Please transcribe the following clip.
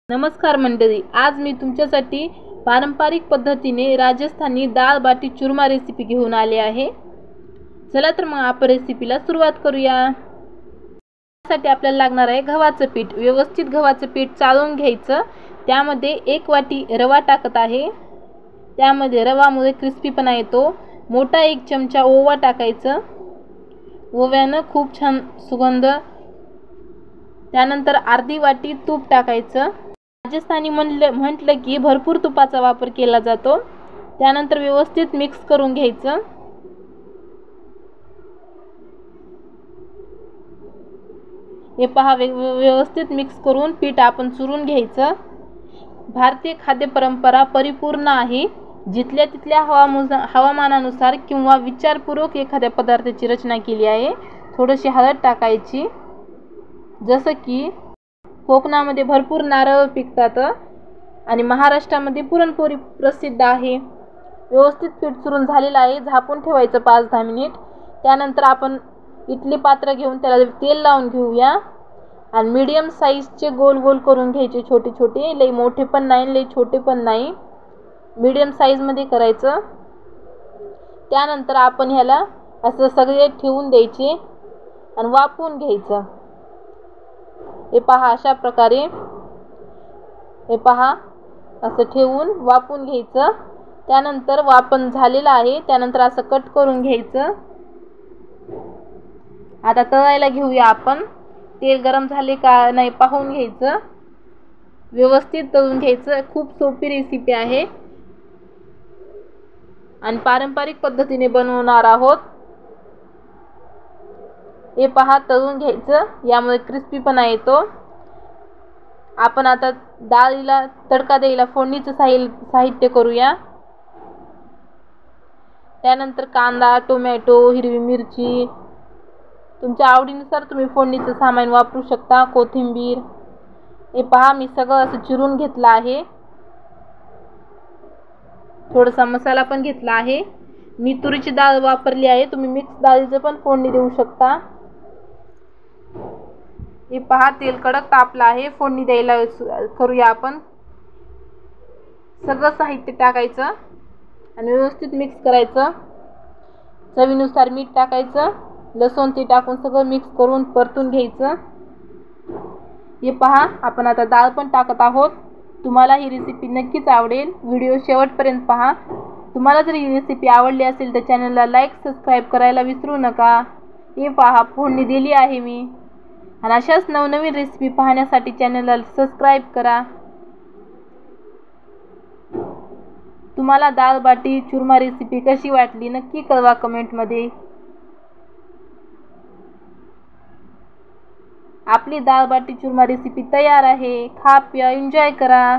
नमस्कार मंडळी, आज मी तुमच्यासाठी पारंपरिक पद्धतीने राजस्थानी दाल बाटी चूरमा रेसिपी घेऊन आले आहे। चला तर मग आपण रेसिपीला सुरुवात करूया। यासाठी आपल्याला लागणार आहे गव्हाचं पीठ। व्यवस्थित गव्हाचं पीठ चाळून घ्यायचं। त्यामध्ये 1 वाटी रवा टाकत आहे। त्यामध्ये रवामुळे क्रिस्पीपणा येतो। मोठा 1 चमचा ओवा टाकायचं। ओव्याने खूप छान सुगंध। त्यानंतर अर्धी वाटी तूप टाकायचं। राजस्थानी म्हटलं की भरपूर तुपाचा वापर केला जातो। त्यानंतर व्यवस्थित मिक्स करून घ्यायचं। हे पहा, व्यवस्थित मिक्स करून पीठ आपण चुरून घ्यायचं। भारतीय खाद्य परंपरा परिपूर्ण आहे। जिथल्या तिथल्या हवामानानुसार किंवा विचारपूर्वक एखाद्या पदार्थाची रचना केली आहे। थोडीशी हळद टाकायची। जसं की कोकणामध्ये भरपूर नारळ पिकतात आणि महाराष्ट्रामध्ये पुरणपोळी प्रसिद्ध आहे। व्यवस्थित पीठ चुरून झालेलं आहे। झाकून ठेवायचं 5-10 मिनिट। त्यानंतर आपण इडली पात्र घेऊन त्याला तेल लावून घेऊया आणि मीडियम साईजचे गोल गोल करून घ्यायचे। छोटे छोटे, लई मोठे पण नाही लई छोटे पण नाही, मीडियम साईज मध्ये करायचं। त्यानंतर आपण ह्याला असं सगळे ठेवून द्यायचे आणि वाफवून घ्यायचं। हे पहा, अशा प्रकारे हे पहा असं ठेवून वाफवून घ्यायचं। त्यानंतर वाफण झालेलं आहे। त्यानंतर असं कट करून घ्यायचं। आता तळायला घेऊया आपण। तेल गरम झाले का नाही पाहून घ्यायचं। व्यवस्थित तळून घ्यायचं। खूप सोपी रेसिपी आहे आणि पारंपरिक पद्धतीने बनवणार आहोत। हे पहा, तळून घ्यायचं, यामुळे क्रिस्पीपणा येतो। आपण आता डाळीला तडका द्यायला फोडणीचं साहित्य करूया। त्यानंतर कांदा, टोमॅटो, हिरवी मिरची, तुमच्या आवडीनुसार तुम्ही फोडणीचं सामान वापरू शकता। कोथिंबीर, हे पहा मी सगळं असं चिरून घेतलं आहे। थोडासा मसाला पण घेतला आहे। मी तुरीची डाळ वापरली आहे। तुम्ही मिक्स डाळीचं पण फोडणी देऊ शकता। हे पहा, तेल कडक तापलं आहे। फोडणी द्यायला करूया आपण। सगळं साहित्य टाकायचं आणि व्यवस्थित मिक्स करायचं। चवीनुसार मीठ टाकायचं। लसूण ते टाकून सगळं मिक्स करून परतून घ्यायचं। हे पहा, आपण आता डाळ पण टाकत आहोत। तुम्हाला ही रेसिपी नक्कीच आवडेल। व्हिडिओ शेवटपर्यंत पहा। तुम्हाला जर ही रेसिपी आवडली असेल तर चॅनलला लाईक, सबस्क्राईब करायला विसरू नका। हे पहा, फोडणी दिली आहे मी आणि अशाच नवनवीन रेसिपी पाहण्यासाठी चॅनलला सबस्क्राईब करा। तुम्हाला दाल बाटी चूरमा रेसिपी कशी वाटली नक्की कळवा कमेंटमध्ये। आपली दाल बाटी चूरमा रेसिपी तयार आहे। खा, प्या, एन्जॉय करा।